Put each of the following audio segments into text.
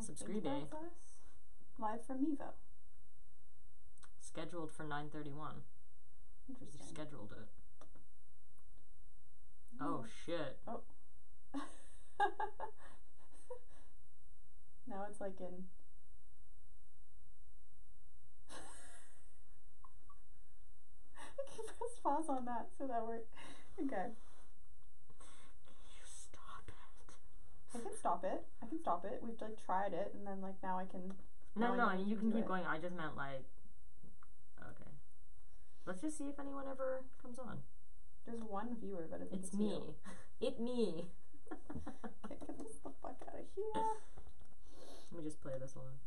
Subscribe. That's us. Live from Mevo. Scheduled for 9:31. Interesting. You scheduled it. Oh shit. Oh. Now it's like in. I can press pause on that so that we're okay. You stop it. I can stop it. We've like tried it, and then like now I can. No, you can keep going. I just meant like. Okay. Let's just see if anyone ever comes on. There's one viewer, but I think It's me. me. It me. Okay, get this the fuck out of here. Let me just play this one.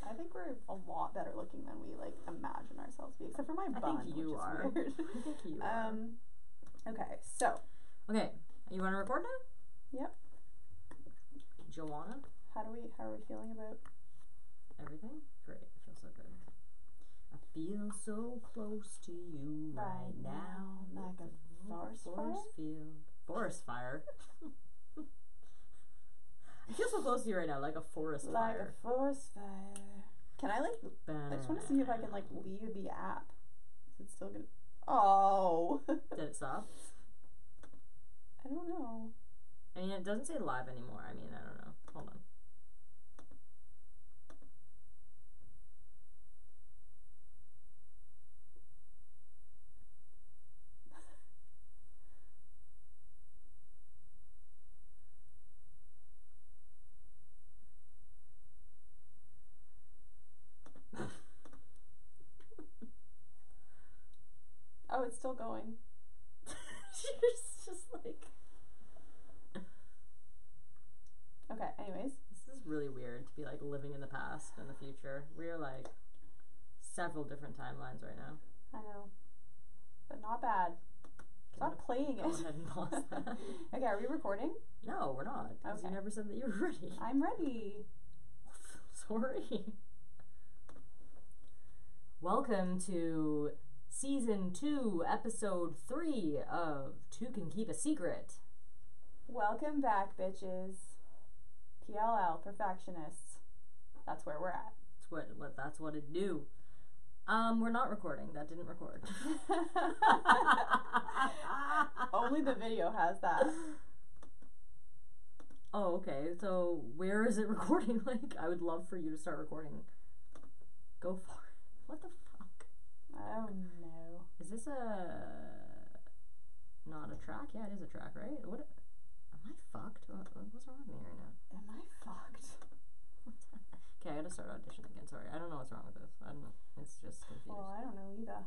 I think we're a lot better looking than we like imagine ourselves to be, except for my bun. I think you which are. Is weird. I think you are. Okay, so. Okay, you want to record now? Yep. Joanna? How are we feeling about everything? Great. I feel so good. I feel so close to you right now, like a forest field. Forest fire. I feel so close to you right now, like a forest fire. Like a forest fire. Can I like? I just want to see if I can like leave the app. Is it still gonna? Oh. Did it stop? I don't know. I mean, it doesn't say live anymore. I mean, I don't know. Hold on. Oh, it's still going. She's just like. Okay, anyways. This is really weird to be like living in the past and the future. We're like several different timelines right now. I know. But not bad. Stop playing it. Go ahead and pause that. Okay, are we recording? No, we're not. Because Okay. You never said that you were ready. I'm ready. Sorry. Welcome to Season 2, Episode 3 of Two Can Keep a Secret. Welcome back, bitches. PLL, perfectionists. That's where we're at. That's what it do. We're not recording. That didn't record. Only the video has that. Oh, okay. So where is it recording? Like, I would love for you to start recording. Go for it. What the fuck? Oh no. Is this not a track? Yeah, it is a track, right? What? Am I fucked? What's wrong with me right now? Am I fucked? Okay, I gotta start audition again. Sorry, I don't know what's wrong with this. I don't know. It's just confused. Well, I don't know either.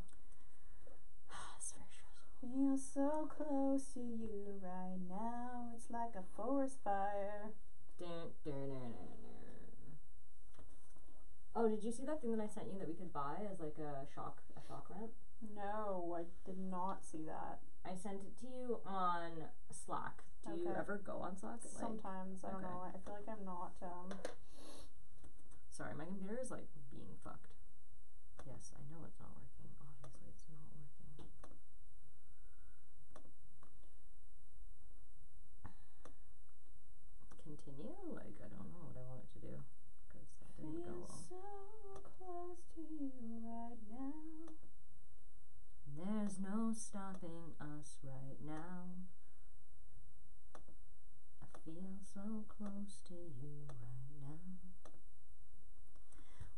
It's very stressful. Feel so close to you right now. It's like a forest fire. Oh, did you see that thing that I sent you that we could buy as like a shock lamp? No, I did not see that. I sent it to you on Slack. Do you ever go on Slack? Sometimes, I don't know. I feel like I'm not, Sorry, my computer is like being fucked. Yes, I know it's not working. Obviously, it's not working. Continue? Like, I don't know what I want it to do. Because that didn't go well. So close to you right now. There's no stopping us right now. I feel so close to you right now.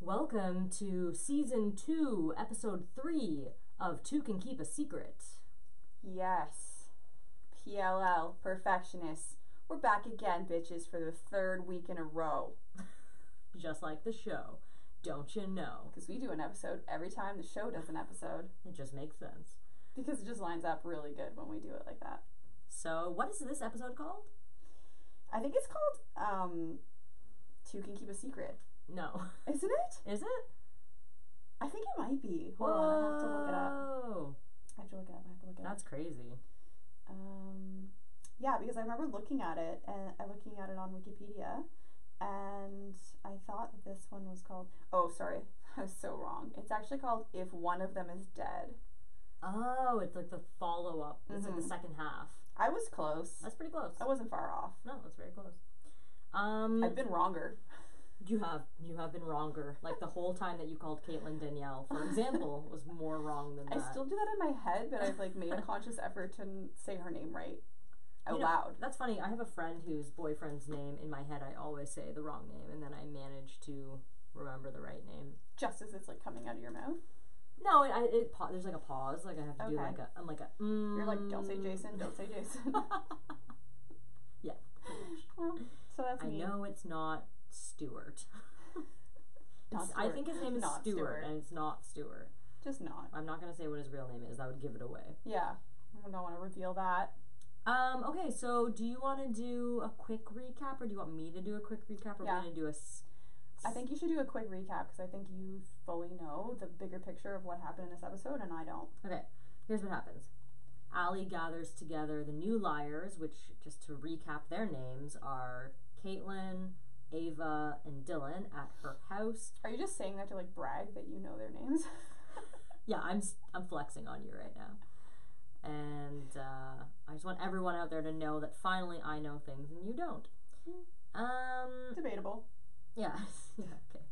Welcome to Season 2, Episode 3 of Two Can Keep a Secret. Yes. PLL, perfectionists. We're back again, bitches, for the third week in a row. Just like the show, don't you know? Because we do an episode every time the show does an episode. It just makes sense. Because it just lines up really good when we do it like that. So, what is this episode called? I think it's called, Two Can Keep a Secret. No. Isn't it? Is it? I think it might be. Hold on, I have to look it up. I have to look it up. That's crazy. Yeah, because I remember looking at it on Wikipedia, and I thought that this one was called. Oh, sorry, I was so wrong. It's actually called If One of Them Is Dead. Oh, it's like the follow-up. It's like the second half. I was close. That's pretty close. I wasn't far off. No, that's very close. I've been wronger. You have been wronger. Like the whole time that you called Caitlin Danielle, for example, was more wrong than that. I still do that in my head, but I've like made a conscious effort to say her name right out loud. That's funny. I have a friend whose boyfriend's name in my head I always say the wrong name, and then I manage to remember the right name. Just as it's like coming out of your mouth. No, there's like a pause. Like I have to do like a. I'm like a. You're like, don't say Jason. Don't say Jason. Yeah. Well, so that's me. I know it's not Stuart. I think his name is Stuart, and it's not Stuart. Just not. I'm not gonna say what his real name is. That would give it away. Yeah, I don't want to reveal that. Okay, so do you want to do a quick recap, or do you want me to do a quick recap, or we're gonna do a? I think you should do a quick recap because I think you fully know the bigger picture of what happened in this episode, and I don't. Okay, here's what happens. Allie gathers together the new liars, which, just to recap their names, are Caitlin, Ava, and Dylan at her house. Are you just saying that to like brag that you know their names? Yeah, I'm flexing on you right now. And I just want everyone out there to know that finally I know things and you don't. Debatable. Yeah. Okay.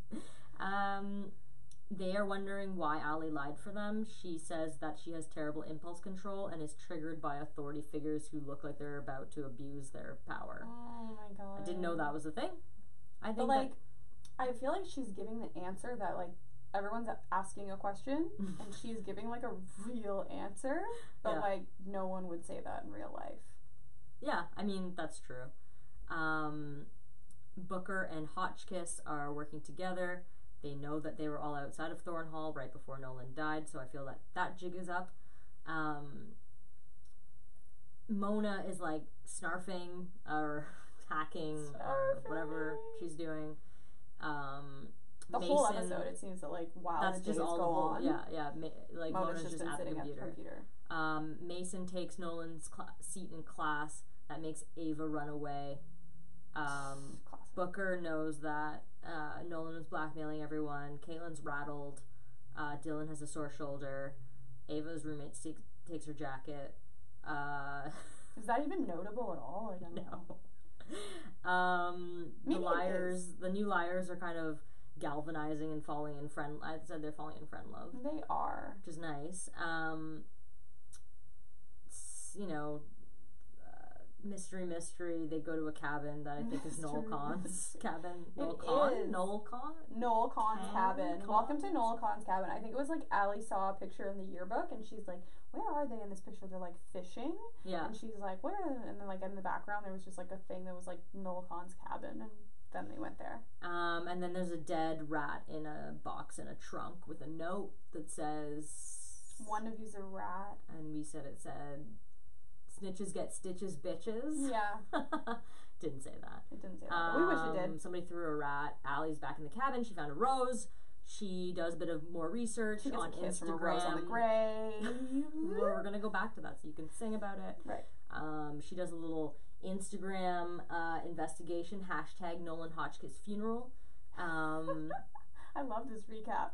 They are wondering why Allie lied for them. She says that she has terrible impulse control and is triggered by authority figures who look like they're about to abuse their power. Oh my god. I didn't know that was a thing. I think I feel like she's giving the answer that like everyone's asking a question and she's giving like a real answer, but like no one would say that in real life. Yeah, I mean that's true. Booker and Hotchkiss are working together. They know that they were all outside of Thornhall right before Nolan died, so I feel that jig is up. Mona is like snarfing or hacking or whatever she's doing. The Mason, whole episode, it seems that like while that's the just days all go the whole, on, yeah. Like Mona's just been at the sitting computer. at the computer. Mason takes Nolan's seat in class. That makes Ava run away. Booker knows that Nolan was blackmailing everyone. Caitlin's rattled. Dylan has a sore shoulder. Ava's roommate takes her jacket. Is that even notable at all? I don't know. The new liars are kind of galvanizing and falling in friend. I said they're falling in friend love. They are, which is nice. Mystery. They go to a cabin that I think is Noel Kahn's cabin. Noel Kahn's cabin. Welcome to Noel Kahn's cabin. I think it was like Allie saw a picture in the yearbook and she's like, where are they in this picture? They're like fishing. Yeah. And she's like, where are they? And then like in the background there was just like a thing that was like Noel Kahn's cabin, and then they went there. And then there's a dead rat in a box in a trunk with a note that says, one of you's a rat. And we said it said, snitches get stitches, bitches. Yeah. Didn't say that. It didn't say that. We wish it did. Somebody threw a rat. Allie's back in the cabin. She found a rose. She does a bit of more research on Instagram. From a rose on the grave. We're gonna go back to that so you can sing about it. Right. She does a little Instagram investigation. # Nolan Hotchkiss funeral. I love this recap.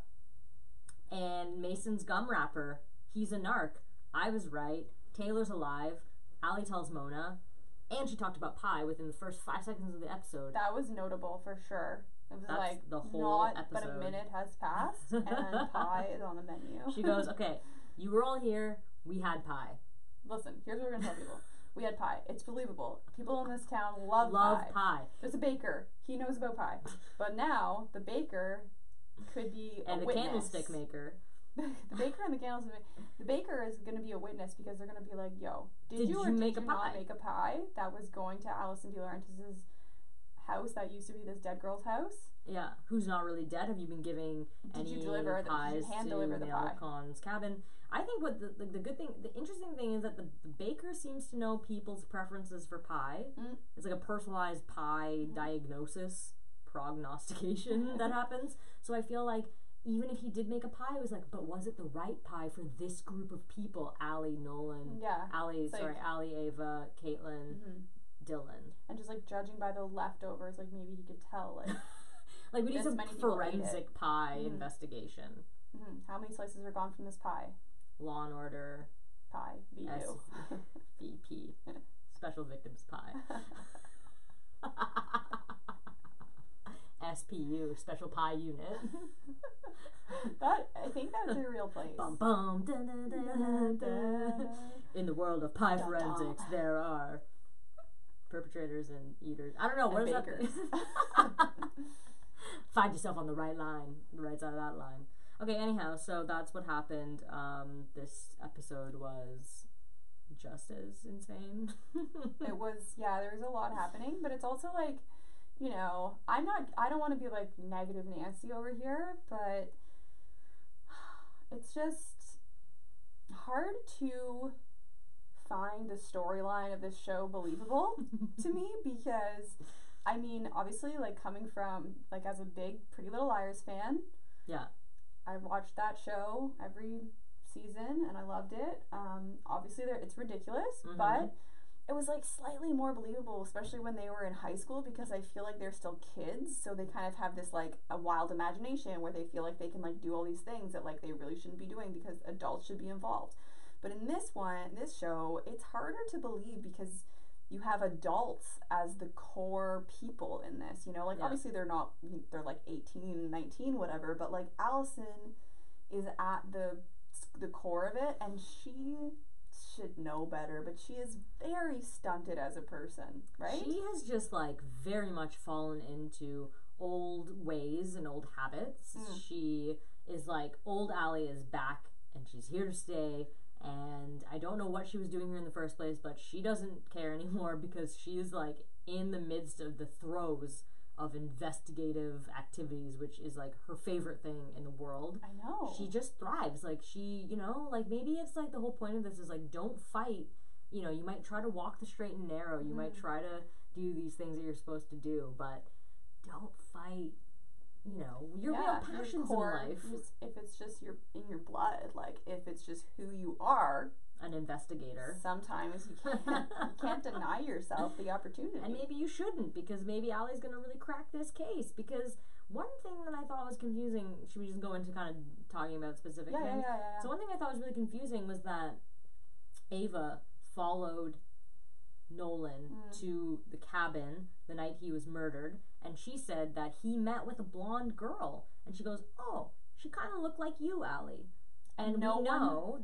And Mason's gum wrapper. He's a narc. I was right. Taylor's alive. Allie tells Mona. And she talked about pie within the first 5 seconds of the episode. That was notable for sure. It was like the whole episode. But a minute has passed and pie is on the menu. She goes, okay, you were all here. We had pie. Listen, here's what we're going to tell people. We had pie. It's believable. People in this town love pie. There's a baker. He knows about pie. But now, the baker could be a witness. And the candlestick maker. The baker and the candlestick maker. The baker is going to be a witness because they're going to be like, yo, did you make a pie? Not make a pie that was going to Allison DeLaurentis's house that used to be this dead girl's house? Yeah. Who's not really dead? Have you been giving any pies to Noel Kahn's cabin? I think what the good thing, the interesting thing is that the baker seems to know people's preferences for pie. Mm. It's like a personalized pie diagnosis, prognostication that happens. So I feel like even if he did make a pie, it was like, but was it the right pie for this group of people? Allie, Nolan, Allie, Ava, Caitlin, Dylan. And just like judging by the leftovers, like maybe he could tell, like Like, we need some forensic pie investigation. Mm-hmm. How many slices are gone from this pie? Law and Order. Pie. VU. VP. Special Victims Pie. SPU, Special Pie Unit. I think that's a real place. Bum, bum, da, da, da, da. In the world of pie forensics, there are perpetrators and eaters. I don't know, what is bakers. That? Find yourself on the right line, the right side of that line. Okay, anyhow, so that's what happened. This episode was just as insane. It was, yeah, there was a lot happening, but it's also like, you know, I don't want to be like negative Nancy over here, but it's just hard to find the storyline of this show believable to me, because I mean, obviously, like, coming from, like, as a big Pretty Little Liars fan, yeah, I watched that show every season and I loved it. Obviously it's ridiculous, but it was like slightly more believable, especially when they were in high school, because I feel like they're still kids, so they kind of have this like a wild imagination where they feel like they can like do all these things that like they really shouldn't be doing because adults should be involved. But in this show, it's harder to believe because you have adults as the core people in this, you know, like obviously they're like 18, 19, whatever, but like Allison is at the core of it, and she should know better, but she is very stunted as a person, right? She has just like very much fallen into old ways and old habits. She is like, old Allie is back and she's here to stay, and I don't know what she was doing here in the first place, but she doesn't care anymore because she is like in the midst of the throes of investigative activities, which is like her favorite thing in the world. I know. She just thrives. Like, she, you know, like maybe it's like the whole point of this is like, don't fight. You know, you might try to walk the straight and narrow. You might try to do these things that you're supposed to do, but don't fight, you know, your real passions in life. If it's just in your blood, like if it's just who you are, an investigator. Sometimes you can't deny yourself the opportunity. And maybe you shouldn't, because maybe Allie's going to really crack this case. Because one thing that I thought was confusing, should we just go into kind of talking about specific things? Yeah. So one thing I thought was really confusing was that Ava followed Nolan to the cabin the night he was murdered, and she said that he met with a blonde girl, and she goes, oh, she kind of looked like you, Allie. And we know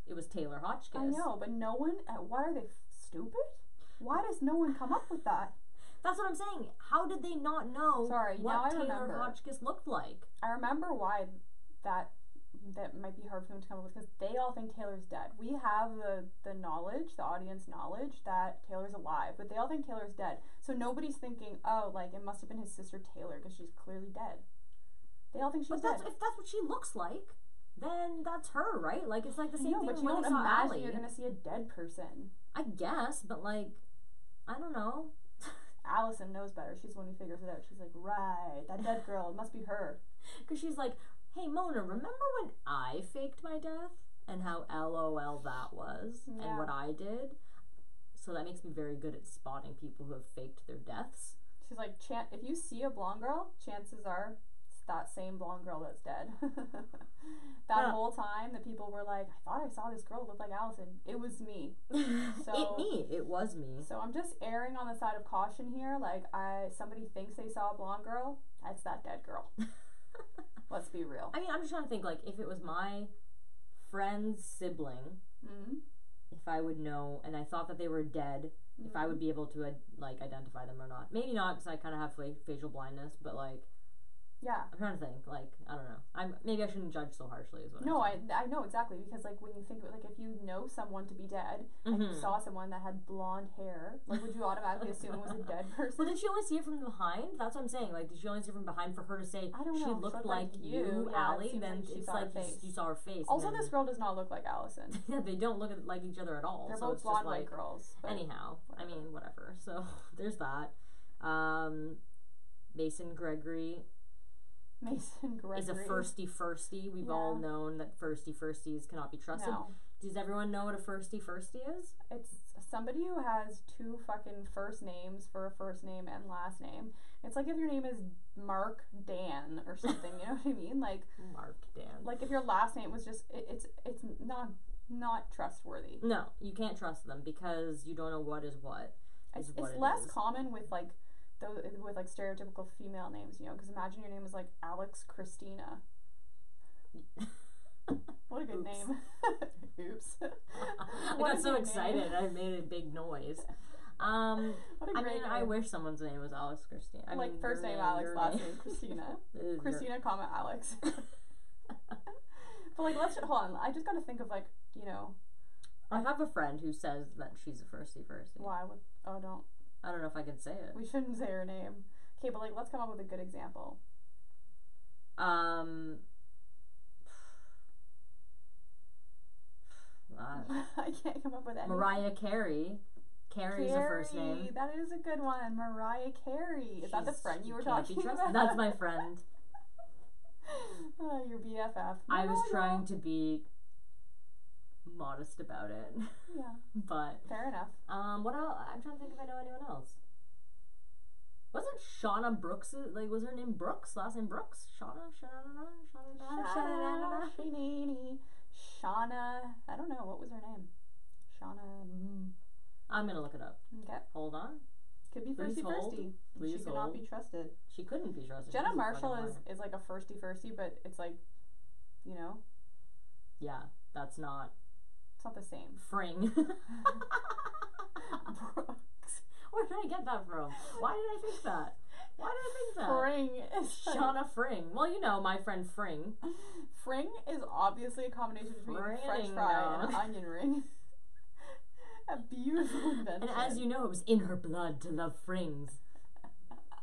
it was Taylor Hotchkiss. I know, but no one, what are they, stupid? Why does no one come up with that? That's what I'm saying. How did they not know what Taylor Hotchkiss looked like? I remember why that might be hard for them to come up with, because they all think Taylor's dead. We have the knowledge, the audience knowledge, that Taylor's alive, but they all think Taylor's dead. So nobody's thinking, oh, like, it must have been his sister Taylor, because she's clearly dead. They all think she's dead. If that's what she looks like, then that's her, right? Like, it's like the same thing but you when don't imagine you're gonna see a dead person. I guess, but like, I don't know. Allison knows better. She's the one who figures it out. She's like, right, that dead girl, it must be her. Because she's like, hey, Mona, remember when I faked my death? And how LOL that was? Yeah. And what I did? So that makes me very good at spotting people who have faked their deaths. She's like, if you see a blonde girl, chances are that same blonde girl that's dead. That whole time the people were like, I thought I saw this girl look like Allison. It was me. It was me. So I'm just erring on the side of caution here. Like, somebody thinks they saw a blonde girl, that's that dead girl. Let's be real. I mean, I'm just trying to think, like, if it was my friend's sibling, if I would know, and I thought that they were dead, if I would be able to like identify them or not. Maybe not, because I kind of have facial blindness, but like, yeah, I'm trying to think. Like, I don't know. Maybe I shouldn't judge so harshly. Is what no, I know exactly, because like when you think of it, like if you know someone to be dead and you saw someone that had blonde hair, like would you automatically assume it was a dead person? Well, did she only see it from behind? That's what I'm saying. Like, did she only see it from behind for her to say I don't know, she looked like you, Allie? Then it's like you saw her face. Also, this girl does not look like Allison. Yeah, they don't look like each other at all. They're both blonde white girls. Anyhow, I mean, whatever. So there's that. Mason Gregory is a firsty. We've all known that firsties cannot be trusted. No. Does everyone know what a firstie is? It's somebody who has 2 fucking first names for a first name and last name. It's like if your name is Mark Dan or something, you know what I mean? Like Mark Dan. Like if your last name was just it's not trustworthy. No, you can't trust them because you don't know what is what. It's less common with like those with like stereotypical female names, you know, because imagine your name is like Alex Christina. What a good name. Oops. I got so excited I made a big noise. I wish someone's name was Alex Christina. I mean, first name Alex, last name Christina. Christina, Alex. But like, hold on. I just got to think of like, you know. I have a friend who says that she's a firstie. Why? Don't. I don't know if I can say it. We shouldn't say her name. Okay, but like, let's come up with a good example. I can't come up with any. Mariah Carey. Carey's a first name. That is a good one. Mariah Carey. Is that the friend you were talking about? That's my friend. Your BFF. I was trying to be modest about it. Yeah. But fair enough. What else? I'm trying to think if I know anyone else. Wasn't Shauna Brooks, like, was her name Brooks? Last name Brooks? Shauna, I don't know. What was her name? Shauna. I'm going to look it up. Okay. Hold on. Could be firstie. Please she could not be trusted. She couldn't be trusted. Jenna Marshall is like a firstie, but it's like, you know. Yeah, that's not. It's not the same. Fring. Brooks. Where did I get that from? Why did I think that? Fring. Shauna Fring. Well, you know, my friend Fring. Fring is obviously a combination between French fry and an onion ring. A beautiful invention. And as you know, it was in her blood to love Frings.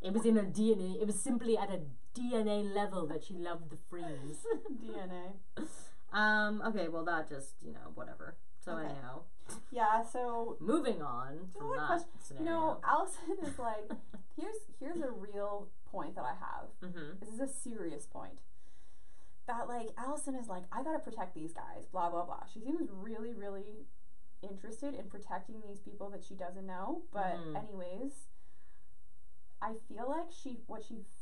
It was in her DNA. It was simply at a DNA level that she loved the Frings. DNA. Okay, well that just, you know, whatever. So okay. Anyhow. Yeah, so moving on from that scenario. You know, Allison is like, here's a real point that I have. Mm-hmm. This is a serious point. That like Allison is like, I gotta protect these guys, blah blah blah. She seems really, really interested in protecting these people that she doesn't know, but anyways, I feel like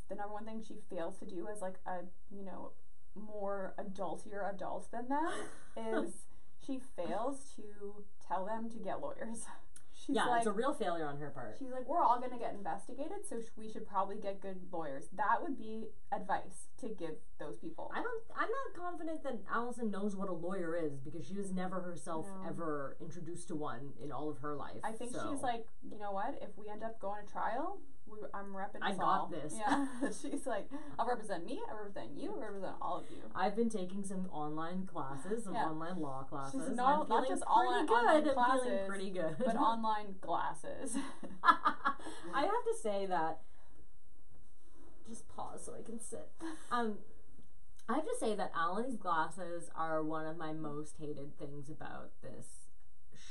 the number one thing she fails to do as like a, you know, more adultier adult than them is she fails to tell them to get lawyers. She's it's a real failure on her part. She's like, we're all going to get investigated, so we should probably get good lawyers. That would be advice to give those people. I'm not confident that Allison knows what a lawyer is because she was never herself ever introduced to one in all of her life. I think she's like, you know what? If we end up going to trial, I'm repping us all. I got this. Yeah. She's like, I'll represent me, I'll represent you, I'll represent all of you. I've been taking some online classes, online law classes. She's not just online classes, I'm feeling pretty good. But online glasses. I have to say that. Just pause so I can sit. I have to say that Alan's glasses are one of my most hated things about this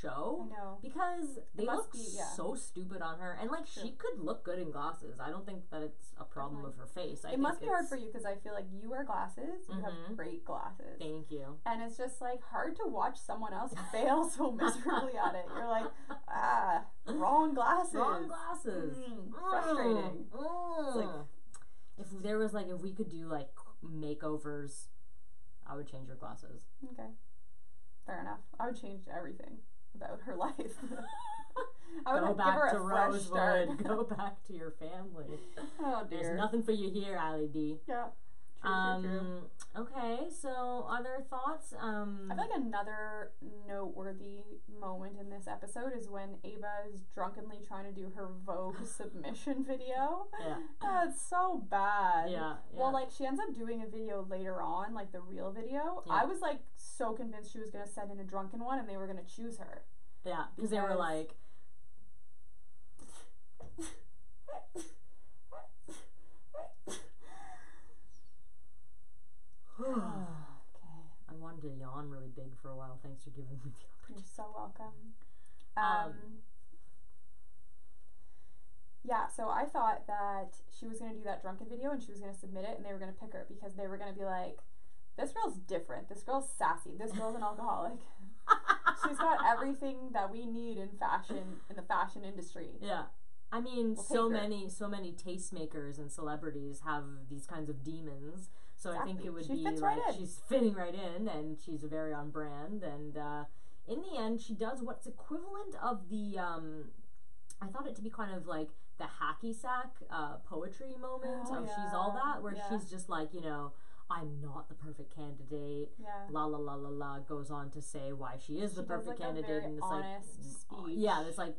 show. I know. Because they look so stupid on her. And, like, she could look good in glasses. I don't think that it's a problem of her face. It must be hard for you because I feel like you wear glasses. You have great glasses. Thank you. And it's just, like, hard to watch someone else fail so miserably at it. You're like, wrong glasses. Wrong glasses. Frustrating. It's like, if we could do, like, makeovers, I would change her glasses. Okay. Fair enough. I would change everything about her life. I would go back give her to Rosewood. Go back to your family. Oh dear. There's nothing for you here, Allie D. Yeah. True. Okay, so other thoughts? I feel like another noteworthy moment in this episode is when Ava is drunkenly trying to do her Vogue submission video. Yeah. That's so bad. Yeah. Well, like, she ends up doing a video later on, like the real video. Yeah. I was, like, so convinced she was going to send in a drunken one and they were going to choose her. Yeah, because they were like... Okay. I wanted to yawn really big for a while. Thanks for giving me the opportunity. You're so welcome. Yeah, so I thought that she was going to do that drunken video and she was going to submit it and they were going to pick her because they were going to be like, this girl's different. This girl's sassy. This girl's an alcoholic. She's got everything that we need in fashion, in the fashion industry. Yeah. I mean, so many tastemakers and celebrities have these kinds of demons. So exactly. I think it would be like she's fitting right in, and she's very on brand. And in the end, she does what's equivalent of the. I thought it to be kind of like the hacky sack poetry moment of She's All That, where she's just like, you know, I'm not the perfect candidate. Yeah. La la la la la goes on to say why she is the perfect candidate, and it's honest speech. Yeah, it's like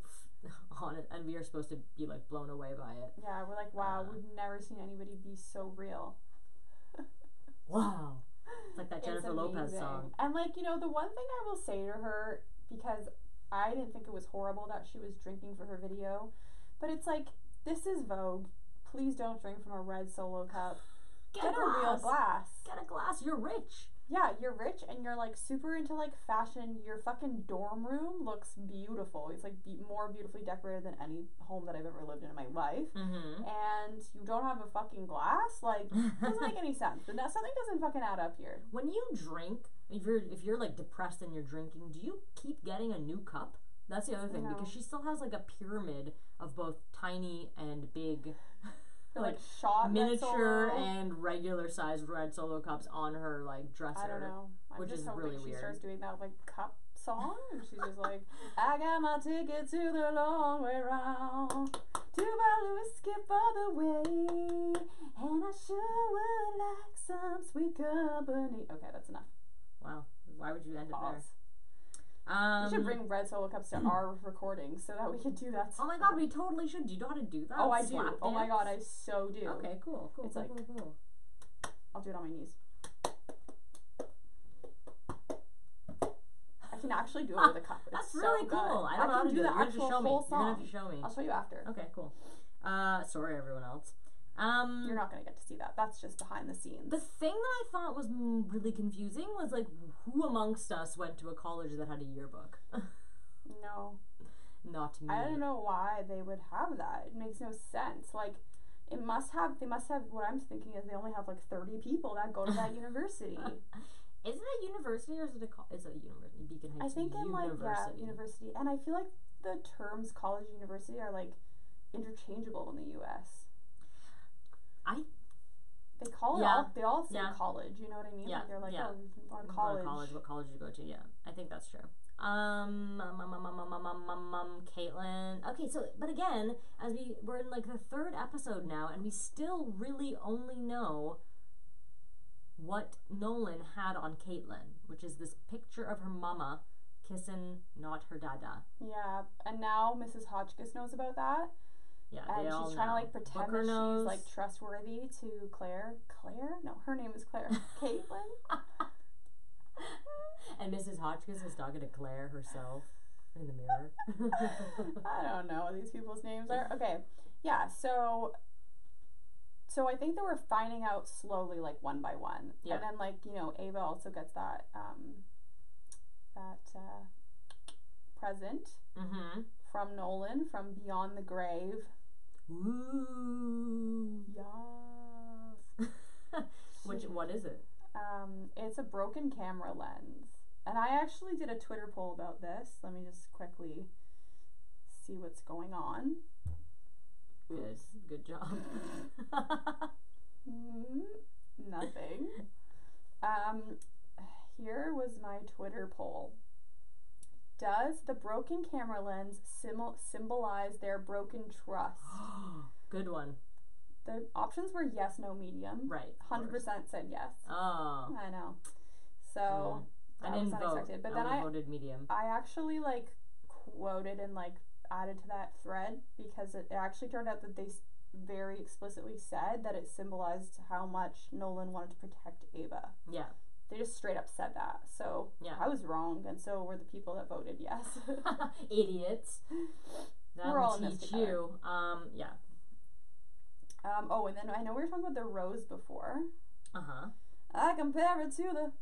on it, and we are supposed to be like blown away by it. Yeah, we're like, wow, we've never seen anybody be so real. Wow. It's like that Jennifer Lopez song. And like, you know, the one thing I will say to her, because I didn't think it was horrible that she was drinking for her video, but it's like, this is Vogue. Please don't drink from a red Solo cup. Get a real glass. Get a glass. You're rich. Yeah, you're rich and you're like super into like fashion. Your fucking dorm room looks beautiful. It's like more beautifully decorated than any home that I've ever lived in my life. Mm-hmm. And you don't have a fucking glass? Like, doesn't make any sense. But something doesn't fucking add up here. When you drink, if you're like depressed and you're drinking, do you keep getting a new cup? That's the other thing, because she still has like a pyramid of both tiny and big. Like shot miniature and regular sized red Solo cups on her like dresser. I don't know. Which is really weird. She starts doing that like cup song, and she's just like, I got my ticket to the long way round, to my Louis skip all the way, and I sure would like some sweet company. Okay, that's enough. Wow. Why would you end it there? We should bring red Solo cups to our recordings so that we could do that. Oh my god, we totally should. Do you know how to do that? Oh, I do. Oh my god, I so do. Okay, cool. It's like, cool. I'll do it on my knees. I can actually do it with a cup. That's really cool. I don't know how to do that. You're gonna have to show me. You're gonna have to show me. I'll show you after. Okay, cool. Sorry, everyone else. You're not going to get to see that. That's just behind the scenes. The thing that I thought was really confusing was, like, who amongst us went to a college that had a yearbook? No. Not me. I don't know why they would have that. It makes no sense. Like, they must have, what I'm thinking is they only have, like, 30 people that go to that university. Is it a university or is it it's a university? Beacon Heights University. I think university. And I feel like the terms college and university are, like, interchangeable in the U.S. They call it they all say college, you know what I mean? Yeah. Like they're like, oh, college. What college did you go to? Yeah. I think that's true. Caitlin. Okay, so, but again, as we're in like the third episode now, and we still really only know what Nolan had on Caitlin, which is this picture of her mama kissing not her dada. Yeah, and now Mrs. Hotchkiss knows about that. Yeah, and she's trying to like pretend that she's like trustworthy to Claire. Claire? No, her name is Claire. Caitlin. And Mrs. Hotchkiss is talking to Claire herself in the mirror. I don't know what these people's names are. Okay, yeah. So I think they were finding out slowly, like one by one, and then like Ava also gets that present from Nolan from Beyond the Grave. Ooh. Yes. What is it? It's a broken camera lens. And I actually did a Twitter poll about this. Let me just quickly see what's going on. Good job. Nothing. Here was my Twitter poll. Does the broken camera lens symbolize their broken trust? Good one. The options were yes, no, medium. Right. 100% said yes. Oh. I know. So that was unexpected. But then I voted medium. I actually like quoted and like added to that thread because it actually turned out that they very explicitly said that it symbolized how much Nolan wanted to protect Ava. Yeah. They just straight up said that. So I was wrong, and so were the people that voted yes. Idiots. We're all in this together. You. Yeah. Oh, and then I know we were talking about the rose before. I compare it to the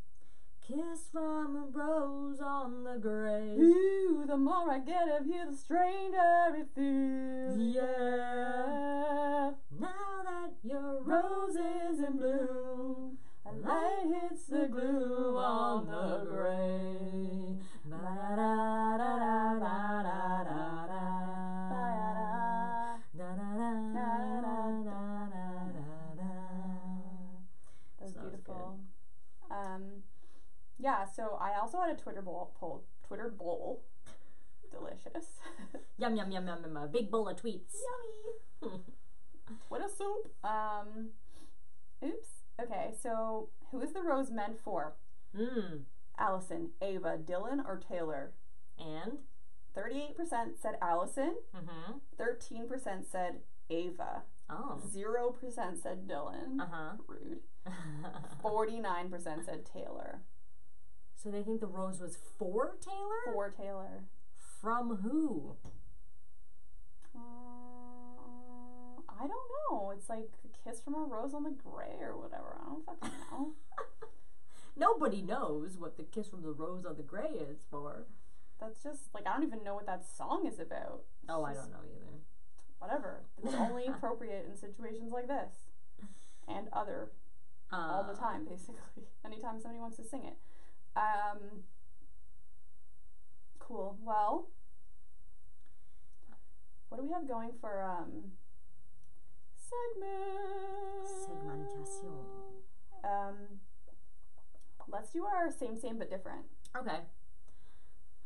kiss from a rose on the grave. Ooh, the more I get of you, the stranger it feels. Yeah. Now that your rose is in bloom, a light hits the glue on the grave. That's beautiful. Yeah, so I also had a Twitter bowl. Delicious. Yum, yum, yum, yum, yum. A big bowl of tweets. Yummy. Twitter soup. Oops. Okay, so who is the rose meant for? Allison, Ava, Dylan, or Taylor? And? 38% said Allison. 13% said Ava. 0% said Dylan. Rude. 49% said Taylor. So they think the rose was for Taylor? For Taylor. From who? I don't know. It's like a kiss from a rose on the gray or whatever. I don't fucking know. Nobody knows what the kiss from the rose on the gray is for. That's just, like, I don't even know what that song is about. I don't know either. Whatever. It's only appropriate in situations like this. And other. All the time, basically. Anytime somebody wants to sing it. Cool. Well, what do we have going for, segmentation? Let's do our same but different. Okay.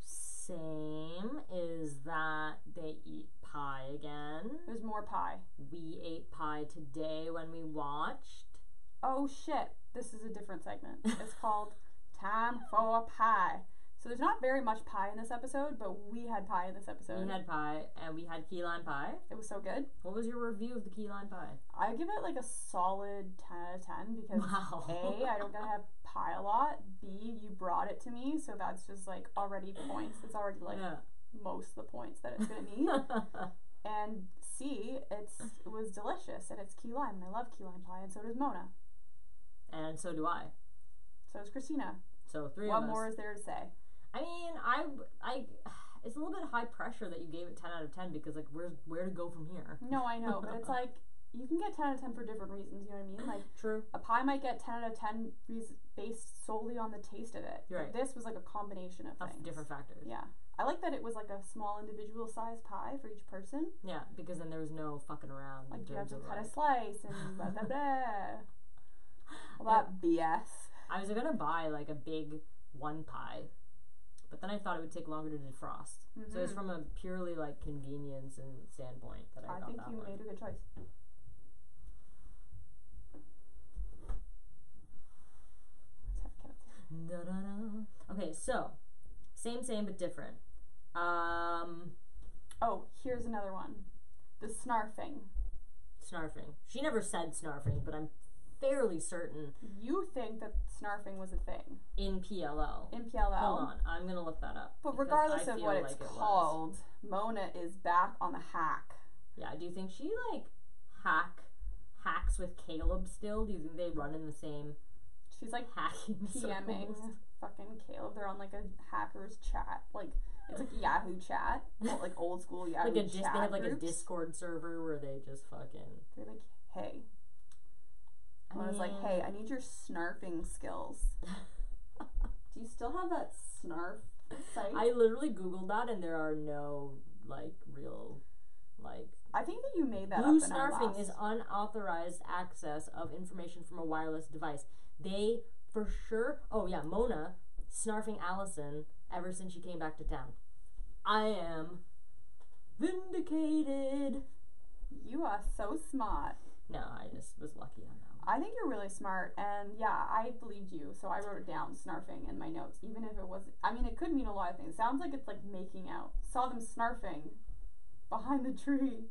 Same is that they eat pie again. There's more pie. We ate pie today when we watched. Oh shit, this is a different segment. It's called Time for Pie. So there's not very much pie in this episode, but we had pie in this episode. We had pie, and we had key lime pie. It was so good. What was your review of the key lime pie? I give it like a solid 10 out of 10 because A, I don't get to have pie a lot. B, you brought it to me, so that's just like already points. It's already like most of the points that it's going to need. And C, it was delicious, and it's key lime, and I love key lime pie, and so does Mona. And so do I. So does Christina. So 3 of us. What more is there to say? I mean, I it's a little bit high pressure that you gave it 10 out of 10 because, like, where to go from here? No, I know, but it's like, you can get 10 out of 10 for different reasons, you know what I mean? Like, true. A pie might get 10 out of 10 based solely on the taste of it. Right. But this was like a combination of things. Different factors. Yeah. I like that it was like a small individual size pie for each person. Yeah, because then there was no fucking around. Like, you have to cut a slice and blah, blah, blah. All that BS. I was going to buy, like, a big one pie, but then I thought it would take longer to defrost. So it's from a purely, like, convenience and standpoint that I got think that you one. made a good choice. Okay, so same but different. Oh, here's another one. The snarfing. Snarfing. She never said snarfing, but I'm fairly certain. You think that snarfing was a thing. In PLL. In PLL. Hold on, I'm going to look that up. But regardless of what it's called, Mona is back on the hack. Yeah, do you think she, like, hacks with Caleb still? Do you think they run in the same... She's, like, hacking PMing fucking Caleb. They're on, like, a hackers chat. Like, it's like Yahoo chat. Like, old school Yahoo chat They have, like, groups. a Discord server where they just fucking... They're like, hey... I was like, hey, I need your snarfing skills. Do you still have that snarf site? I literally Googled that and there are no, like, real, like... I think that you made that Blue up in our snarfing is unauthorized access of information from a wireless device. They, for sure... Oh, yeah, Mona snarfing Allison ever since she came back to town. I am vindicated. You are so smart. No, I just was lucky on that. I think you're really smart, and yeah, I believed you, so I wrote it down, snarfing, in my notes, even if it was, I mean, it could mean a lot of things. It sounds like it's like making out. Saw them snarfing behind the tree.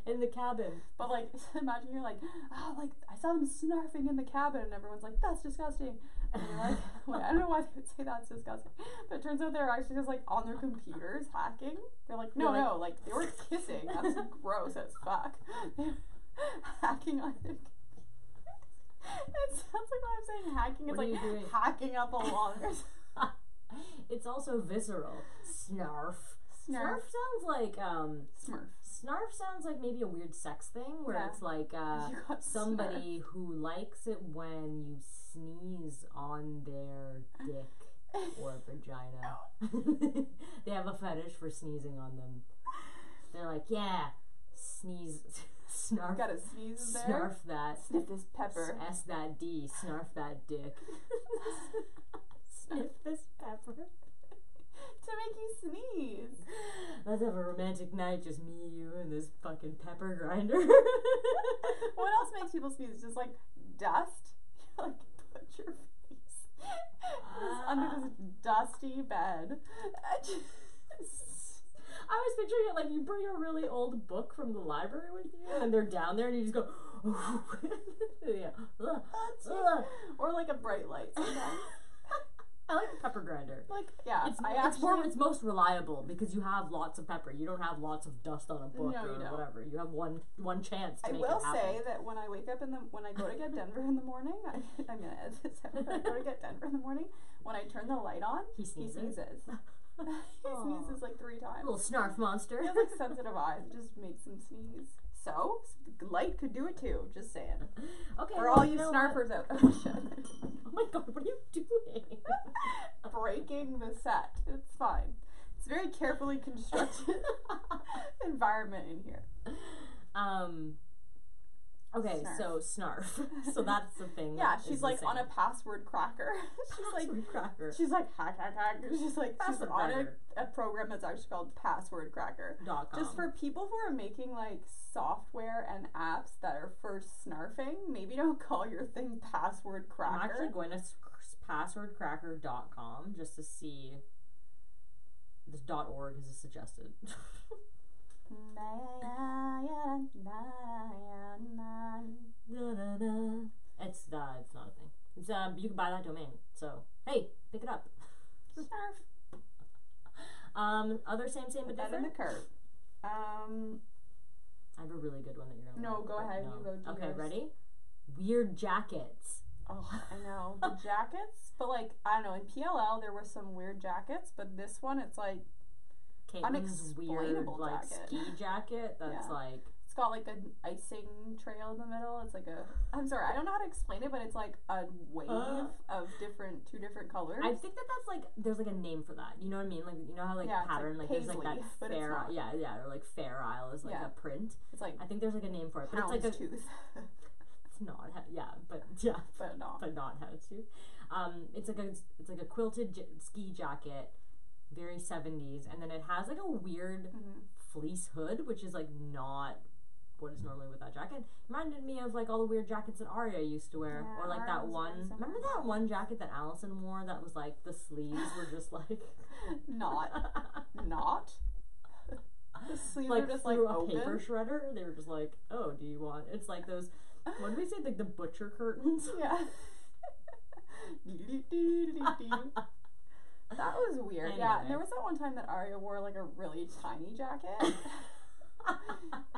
In the cabin. But like, imagine you're like, oh, like, I saw them snarfing in the cabin, and everyone's like, that's disgusting. And you're like, wait, I don't know why they would say that's disgusting. But it turns out they're actually just like on their computers hacking. They're like, no, like they were kissing. That's gross as fuck. They're hacking on their It sounds like when I'm saying hacking, it's like hacking up a lung. It's also visceral. Snarf. Snarf sounds like Smurf. Snarf sounds like maybe a weird sex thing where it's like somebody who likes it when you sneeze on their dick. or vagina. They have a fetish for sneezing on them. They're like, yeah, sneeze, snarf. Gotta sneeze there. Snarf that. Sniff this pepper. S that D. Snarf that dick. Sniff this pepper. To make you sneeze. Let's have a romantic night, just me, you, and this fucking pepper grinder. What else makes people sneeze? Just like dust? Like put your face under this dusty bed. I was picturing it like you bring a really old book from the library with you, and they're down there, and you just go, yeah. Or like a bright light sometimes. I like the pepper grinder. Like, yeah, it's most reliable because you have lots of pepper. You don't have lots of dust on a book or whatever. You have one chance to make it happen. I will say that when I wake up when I go to get Denver in the morning, I'm gonna edit this out. When I go to get Denver in the morning, when I turn the light on, he sneezes. He sneezes like 3 times. Little snarf monster. He has like sensitive eyes. It just makes him sneeze. So, light could do it too. Just saying. Okay. For all you snarfers out there. Oh my god, what are you doing? Breaking the set. It's fine. It's a very carefully constructed environment in here. Okay, snarf. So snarf. So that's the thing. Yeah, she's like on a password cracker. She's like hack. She's like she's on a program that's actually called Password Cracker.com. Just for people who are making like software and apps that are for snarfing, maybe don't call your thing Password Cracker. I'm actually going to passwordcracker.com just to see. This .org is suggested. It's not a thing. It's you can buy that domain. So hey, pick it up. Other same but different. In the curve. I have a really good one that you're gonna. No, go ahead. No. You go. Do okay, yours. Ready? Weird jackets. Oh, I know the jackets, but like I don't know. In PLL there were some weird jackets, but this one it's like. Caitlin's weird like ski jacket that's like it's got like an icing trail in the middle. It's like I'm sorry, I don't know how to explain it, but it's like a wave of two different colors. I think that's like there's like a name for that. You know what I mean? Like you know how like pattern like there's like that fair or like Fair Isle is like a print. It's like I think there's like a name for it, but it's like a tooth. It's not but not houndstooth. It's like a quilted ski jacket. Very 70s, and then it has like a weird fleece hood, which is like not what is normally with that jacket. It reminded me of like all the weird jackets that Aria used to wear, or like that one. Remember that one jacket that Allison wore that was like the sleeves were just like not. The sleeves like were just like a open. Paper shredder. They were just like, oh, do you want? It's like those. What did we say? Like the butcher curtains. Yeah. That was weird. Anyway. Yeah, and there was that one time that Aria wore like a really tiny jacket.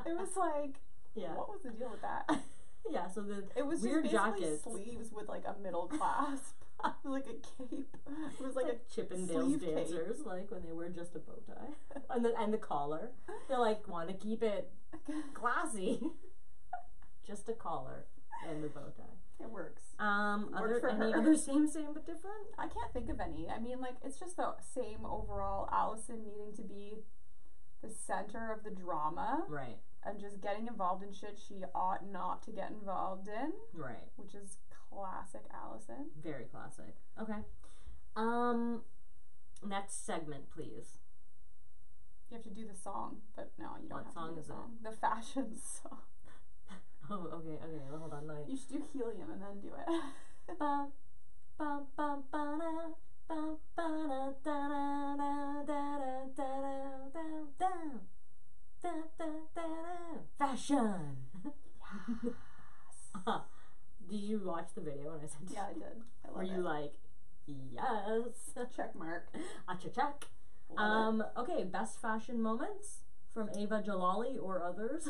It was like, what was the deal with that? Yeah, so it was weird just basically jackets. Sleeves with like a middle clasp. It was like a cape. It was like a Chippendales dancers, cape. Like when they wear just a bow tie and the collar. They like want to keep it classy. Just a collar and the bow tie. It works. Any other same but different? I can't think of any. I mean, like, it's just the same overall. Allison needing to be the center of the drama. Right. And just getting involved in shit she ought not to get involved in. Right. Which is classic Allison. Very classic. Okay. Next segment, please. You have to do the song, but no, you don't have to do the song. The fashion song. Oh, okay, hold on, You should do Helium and then do it. Fashion! Yes! Did you watch the video when I sent it? Yeah, I did. I love it. Were you like, yes? Check mark. Check. Okay, best fashion moments? From Ava Jalali or others?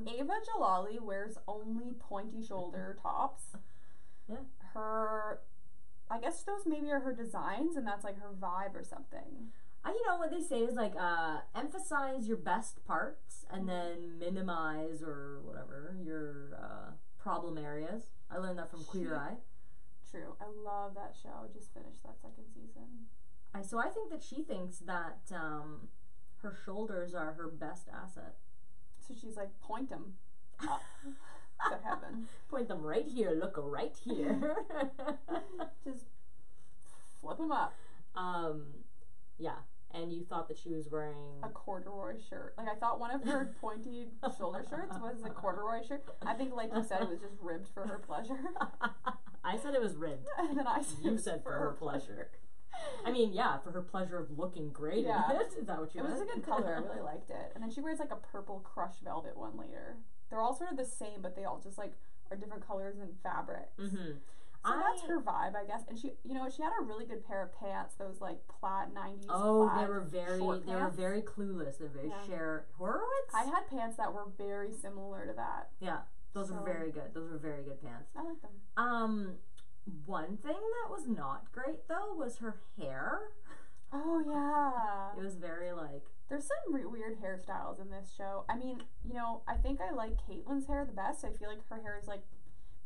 Ava Jalali wears only pointy shoulder tops. Yeah. I guess those maybe are her designs and that's like her vibe or something. You know what they say is like emphasize your best parts and then minimize or whatever your problem areas. I learned that from Queer Eye. true. I love that show. Just finished that second season. So I think that she thinks that her shoulders are her best asset. So she's like, point them up to heaven. Point them right here. Look right here. Just flip them up. Yeah. And you thought that she was wearing a corduroy shirt. Like, I thought one of her pointy shoulder shirts was a corduroy shirt. I think, like you said, it was just ribbed for her pleasure. I said it was ribbed. And then I said you said for her pleasure. I mean, yeah, for her pleasure of looking great in it. Is that what you meant? It was a good color. I really liked it. And then she wears like a purple crushed velvet one later. They're all sort of the same, but they all just like are different colors and fabrics. Mm-hmm. So that's her vibe, I guess. And she, you know, she had a really good pair of pants. Those like plaid 90s. Oh, plaid they were very clueless. They're very Horowitz. I had pants that were very similar to that. Yeah, those were very good. Those were very good pants. I like them. One thing that was not great though was her hair. Oh yeah. It was very like. There's some weird hairstyles in this show. I mean, you know, I think I like Caitlin's hair the best. I feel like her hair is like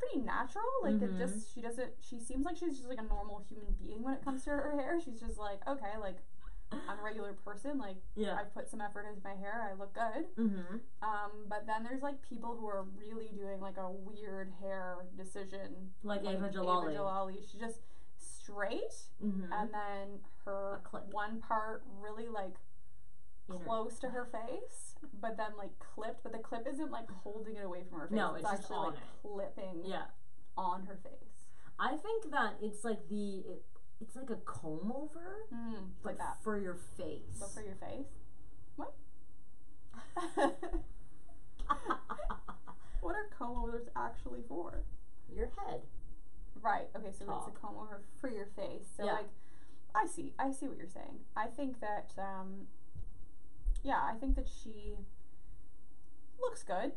pretty natural. Like it just, she seems like she's just like a normal human being when it comes to her hair. She's just like, okay, like I'm a regular person. Like I put some effort into my hair. I look good. Mm-hmm. But then there's like people who are really doing like a weird hair decision. Like Ava Jalali. Ava Jalali. She's just straight, and then her one part really like close to her face, but then like clipped, but the clip isn't like holding it away from her face. No, it's just actually on like it. Clipping on her face. I think that it's like it's like a comb over, like that for your face. But for your face, what? What are comb overs actually for? Your head. Right. Okay. So it's a comb over for your face. So like, I see what you're saying. I think that I think that she looks good.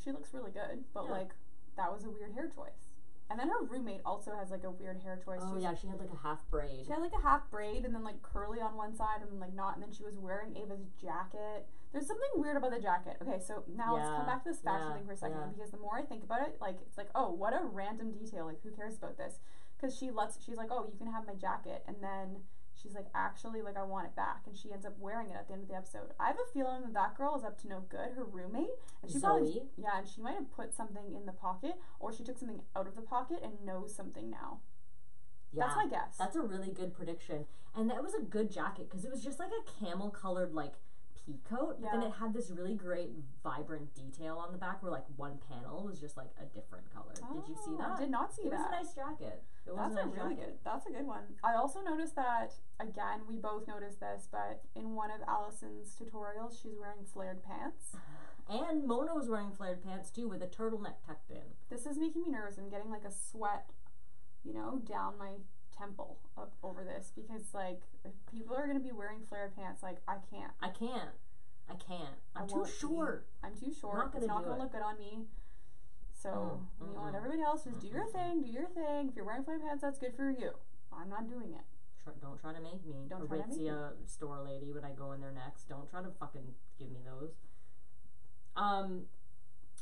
She looks really good, but like that was a weird hair choice. And then her roommate also has like a weird hair choice. Oh yeah, she had like a half braid. She had like a half braid and then like curly on one side and then like not, and then she was wearing Ava's jacket. There's something weird about the jacket. Okay, so now let's come back to this fashion thing for a second, because the more I think about it, like it's like, oh, what a random detail. Like who cares about this? Because she's like, oh, you can have my jacket, and then she's like, actually, like I want it back, and she ends up wearing it at the end of the episode. I have a feeling that girl is up to no good. Her roommate, and she probably and she might have put something in the pocket, or she took something out of the pocket and knows something now. Yeah, that's my guess. That's a really good prediction, and that was a good jacket because it was just like a camel colored like pea coat, but then it had this really great vibrant detail on the back where like one panel was just like a different color. Did you see that? I did not see that. It was a nice jacket. That's a good one. I also noticed that, again, we both noticed this, but in one of Allison's tutorials, she's wearing flared pants. And Mona was wearing flared pants too, with a turtleneck tucked in. This is making me nervous. I'm getting like a sweat, you know, down my temple up over this, because like if people are gonna be wearing flared pants, like I can't. I'm too short. It's not gonna look good on me. So you want everybody else, just do your thing. If you're wearing flared pants, that's good for you. I'm not doing it. Don't try to make me a Aritzia store lady when I go in there next. Don't try to fucking give me those.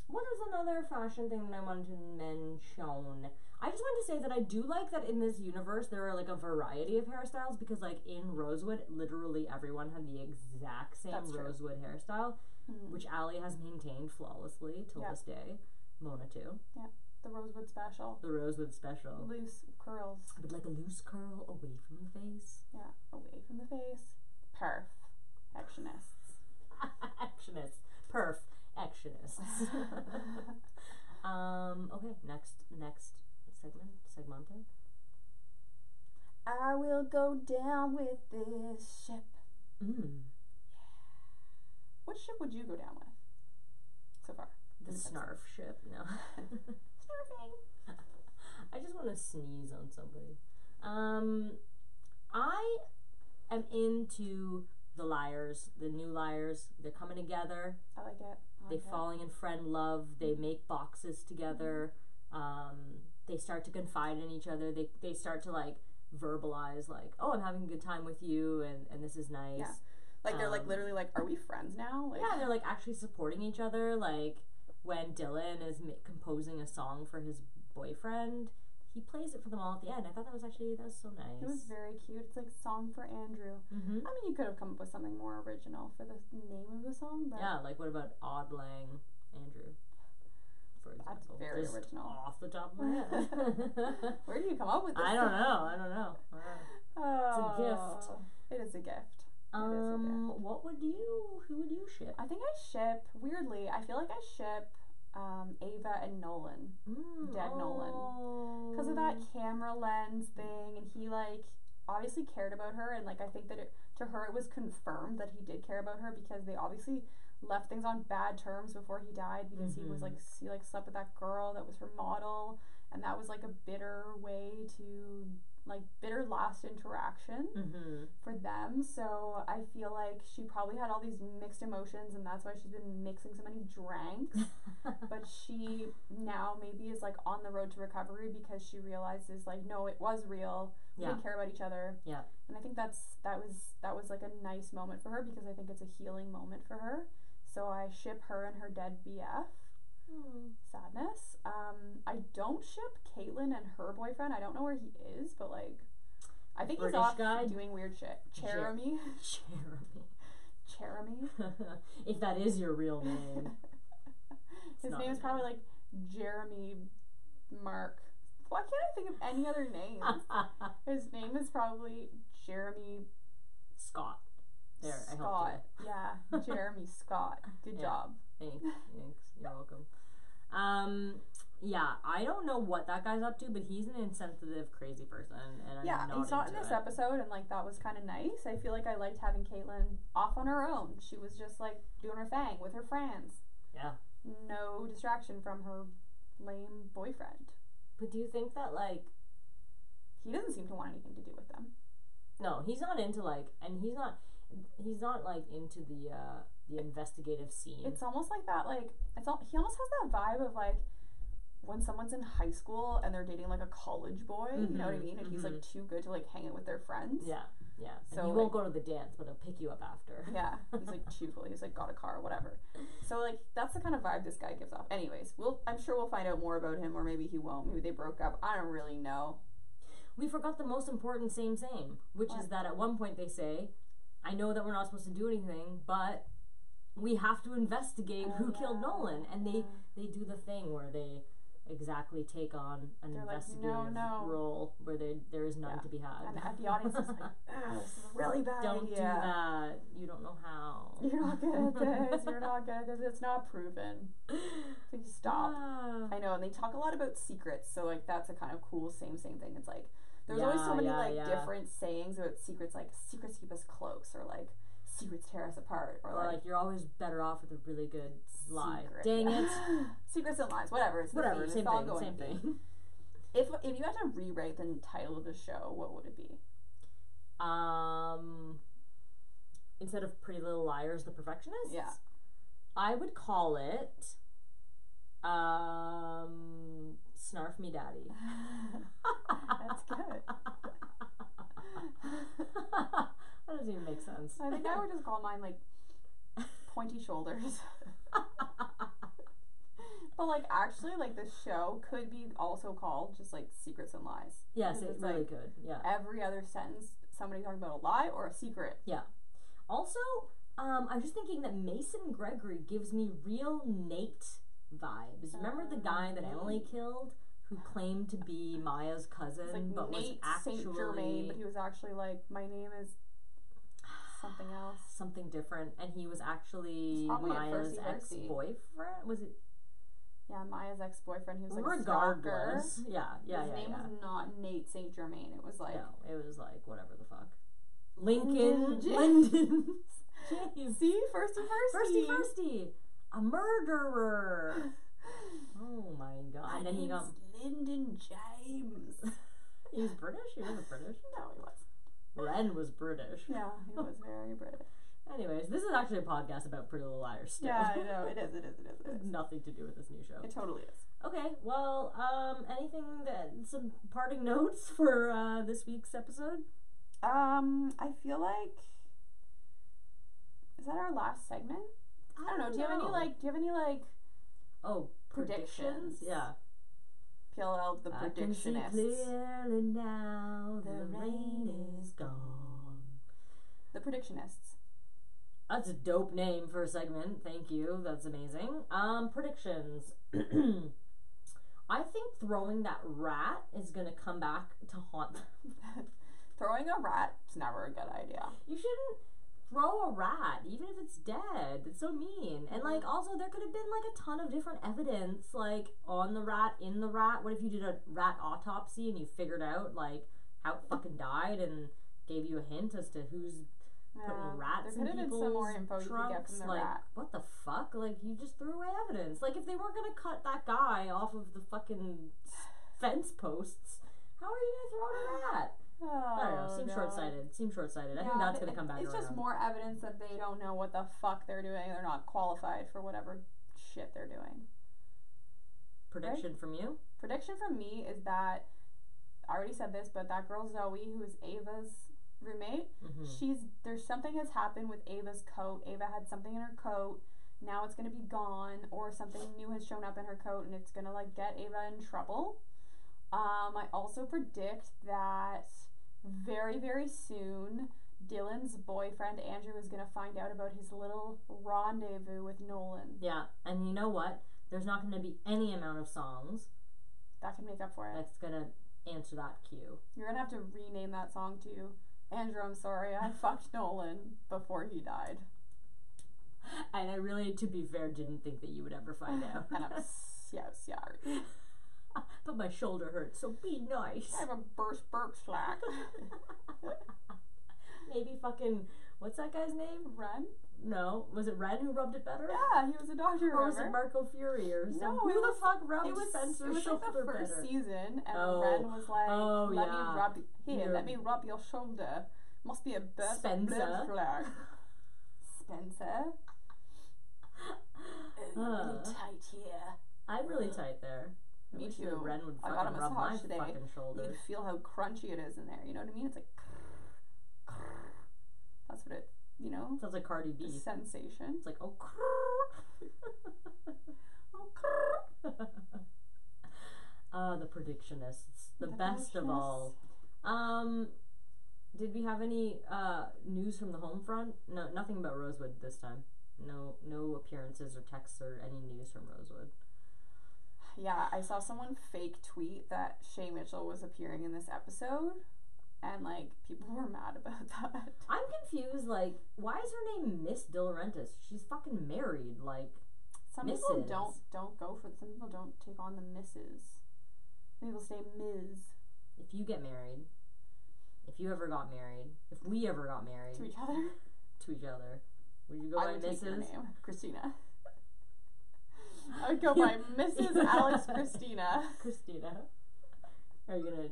What is another fashion thing that I wanted to mention? I just wanted to say that I do like that in this universe there are like a variety of hairstyles, because like in Rosewood, literally everyone had the exact same Rosewood hairstyle, which Allie has maintained flawlessly till this day. Mona too. Yeah. The Rosewood special. Loose curls. But like a loose curl away from the face. Yeah, away from the face. Perfectionists. Perfectionists. Okay, next segmente. I will go down with this ship. What ship would you go down with so far? The Snarf ship, no. Snarfing. I just want to sneeze on somebody. I am into the Liars, the new Liars. They're coming together. I like it. They're falling in friend love. They make boxes together. They start to confide in each other. They start to like verbalize like, oh, I'm having a good time with you, and this is nice. Yeah. Like they're like literally like, are we friends now? Like, yeah, they're like actually supporting each other. Like when Dylan is composing a song for his boyfriend, he plays it for them all at the end. I thought that was so nice. It was very cute. It's like Song for Andrew. Mm-hmm. I mean, you could have come up with something more original for the name of the song, but yeah, like what about Auld Lang Andrew, for example? That's very just original. Off the top of my head. Where do you come up with this? I don't know. It's a gift. It is a gift. Who would you ship? I think I ship, weirdly, I feel like I ship Ava and Nolan. Nolan. Because of that camera lens thing, and he, like, obviously cared about her, and, like, I think that to her it was confirmed that he did care about her, because they obviously left things on bad terms before he died, because he slept with that girl that was her model, and that was, like, a bitter way to... like bitter last interaction for them. So I feel like she probably had all these mixed emotions, and that's why she's been mixing so many drinks. But she now maybe is like on the road to recovery, because she realizes like, no, it was real. We didn't care about each other. Yeah. And I think that was like a nice moment for her, because I think it's a healing moment for her. So I ship her and her dead BF. Sadness. I don't ship Caitlyn and her boyfriend. I don't know where he is, but like, I think he's off doing weird shit. Jeremy. If that is your real name. His name is probably like Jeremy Mark. Why can't I think of any other names? His name is probably Jeremy Scott. There, Scott. I helped you. Yeah, Jeremy Scott. Good job. Thanks. You're welcome. Yeah, I don't know what that guy's up to, but he's an insensitive, crazy person, and he's not in this episode, and like that was kind of nice. I feel like I liked having Caitlyn off on her own. She was just like doing her thing with her friends. Yeah. No distraction from her lame boyfriend. But do you think that like he doesn't seem to want anything to do with them? No, he's not into like, and he's not like into the investigative scene. It's almost like that, like he almost has that vibe of like when someone's in high school and they're dating like a college boy, you know what I mean? And he's like too good to like hang out with their friends. Yeah. So he won't go to the dance, but he'll pick you up after. Yeah, he's like too cool. He's like got a car, whatever. So like that's the kind of vibe this guy gives off. Anyways, I'm sure we'll find out more about him, or maybe he won't. Maybe they broke up. I don't really know. We forgot the most important same, which is that at one point they say, I know that we're not supposed to do anything, but we have to investigate who killed Nolan. And they do the thing where they exactly take on an investigative role where there is none to be had. And the audience is like, this is a really bad Don't do that. You don't know how. You're not good at this. You're not good at this. It's not proven. Please stop. I know, and they talk a lot about secrets, so like that's a kind of cool same thing. It's like there's always so many different sayings about secrets, like secrets keep us close, or like secrets tear us apart, or like you're always better off with a really good lie. Dang it. Secrets and lies, whatever. Whatever, same thing. If you had to rewrite the title of the show, what would it be? Instead of Pretty Little Liars, The Perfectionists? Yeah. I would call it Snarf Me Daddy. That's good. That doesn't even make sense. I think I would just call mine like Pointy Shoulders. But like actually, like the show could be also called just like Secrets and Lies. Yes, it really like, could. Yeah. Every other sentence, somebody talking about a lie or a secret. Yeah. Also, I'm just thinking that Mason Gregory gives me real Nate vibes. Remember the guy that Emily killed, who claimed to be Maya's cousin, like but Nate was actually Saint Germain, but he was actually like, my name is something else, something different, and he was actually Maya's ex-boyfriend. Was it? Yeah, Maya's ex-boyfriend. He was like regardless. His name was not Nate Saint Germain. It was like it was like whatever the fuck. Lyndon James. See, firsty. A murderer. Oh my god. And then he got Lyndon James. He was British? He wasn't British? No, he was. Ren was British. Yeah, he was very British. Anyways, this is actually a podcast about Pretty Little Liars still. Yeah, I know. It is. Nothing to do with this new show. It totally is. Okay, well, some parting notes for this week's episode? I feel like, is that our last segment? I don't know. Do you have any predictions? Yeah. PLL, the predictionist. I can see clearly now, the rain is gone. The predictionists. That's a dope name for a segment. Thank you. That's amazing. Predictions. I think throwing that rat is gonna come back to haunt them. Throwing a rat is never a good idea. You shouldn't throw a rat, even if it's dead. It's so mean. And, like, also, there could have been, like, a ton of different evidence, like, on the rat, in the rat. What if you did a rat autopsy and you figured out, like, how it fucking died and gave you a hint as to who's putting rats in people's trunks? There could have been some more info you could get from the rat. What the fuck? Like, you just threw away evidence. Like, if they weren't gonna cut that guy off of the fucking fence posts, how are you gonna throw out a rat? I don't know. Seems short-sighted. I think that's going to come back around. It's just more evidence that they don't know what the fuck they're doing. They're not qualified for whatever shit they're doing. Prediction from you? Prediction from me is that, I already said this, but that girl Zoe, who is Ava's roommate, there's something has happened with Ava's coat. Ava had something in her coat. Now it's going to be gone, or something new has shown up in her coat, and it's going to, like, get Ava in trouble. I also predict that very, very soon, Dylan's boyfriend, Andrew, is going to find out about his little rendezvous with Nolan. Yeah, and you know what? There's not going to be any amount of songs that can make up for it. That's going to answer that cue. You're going to have to rename that song to Andrew, I'm sorry, I fucked Nolan before he died. And I really, to be fair, didn't think that you would ever find out. And I'm sorry. But my shoulder hurts, so be nice. I have a burst slack. Maybe fucking, what's that guy's name? Ren? No. Was it Ren who rubbed it better? Yeah, he was a doctor, or was it Marco Fury or something? No, who the fuck rubbed Spencer's shoulder better? It was like the first season, and Ren was like, let me rub your shoulder. Must be a burst slack. Spencer? Really tight here. I'm really tight there. Me too. Ren would fucking rub my fucking shoulder. You'd feel how crunchy it is in there. You know what I mean? It's like that's what it. You know. Sounds like Cardi B. The sensation. It's like the predictionists, the best of all. Did we have any news from the home front? No, nothing about Rosewood this time. No appearances or texts or any news from Rosewood. Yeah, I saw someone fake tweet that Shay Mitchell was appearing in this episode, and, like, people were mad about that. I'm confused, like, why is her name Miss De Laurentiis? She's fucking married, like, some Mrs. people don't go for, some people don't take on the Mrs. Some people say Ms. If you get married, if you ever got married, if we ever got married. To each other, would you go by Mrs.? Take your name, Christina. I would go by Mrs. Alex Christina. Christina. Are you gonna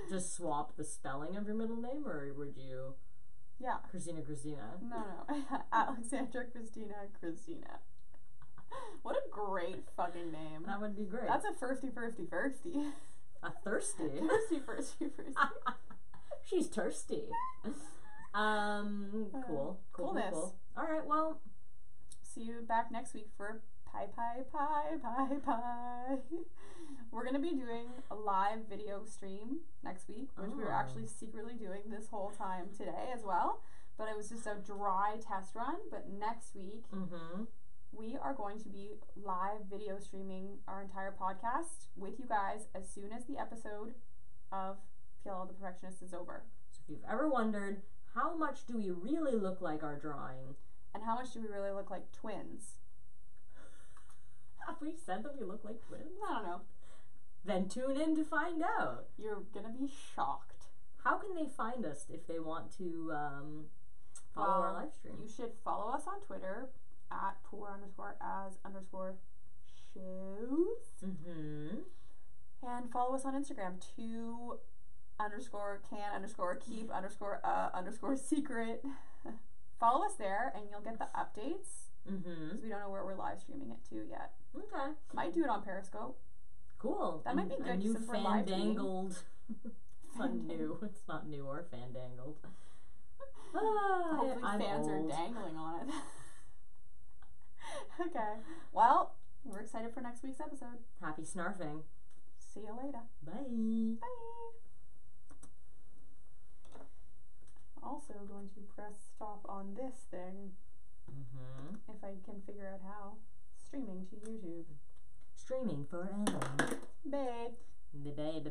just swap the spelling of your middle name, or would you? Yeah. Christina. No. Alexandra Christina. What a great fucking name. That would be great. That's a firsty. A thirsty? Thirsty. She's thirsty. Cool. Alright, well. See you back next week for Pie. We're going to be doing a live video stream next week, which we were actually secretly doing this whole time today as well. But it was just a dry test run. But next week, we are going to be live video streaming our entire podcast with you guys as soon as the episode of PLL the Perfectionist is over. So if you've ever wondered, how much do we really look like our drawing? And how much do we really look like twins? Have we said that we look like twins? I don't know. Then tune in to find out. You're gonna be shocked. How can they find us if they want to follow our live stream? You should follow us on Twitter at @poor_as_shows. And follow us on Instagram @2_can_keep_secret. Follow us there and you'll get the updates. Because we don't know where we're live streaming it to yet. Okay. Might do it on Periscope. Cool. That might be good. A new fandangled. It's not new. It's not new or fandangled. Hopefully fans are dangling on it. Okay. Well, we're excited for next week's episode. Happy snarfing. See you later. Bye. Bye. Also going to press stop on this thing. If I can figure out how. Streaming to YouTube. Streaming forever. Babe. Babe.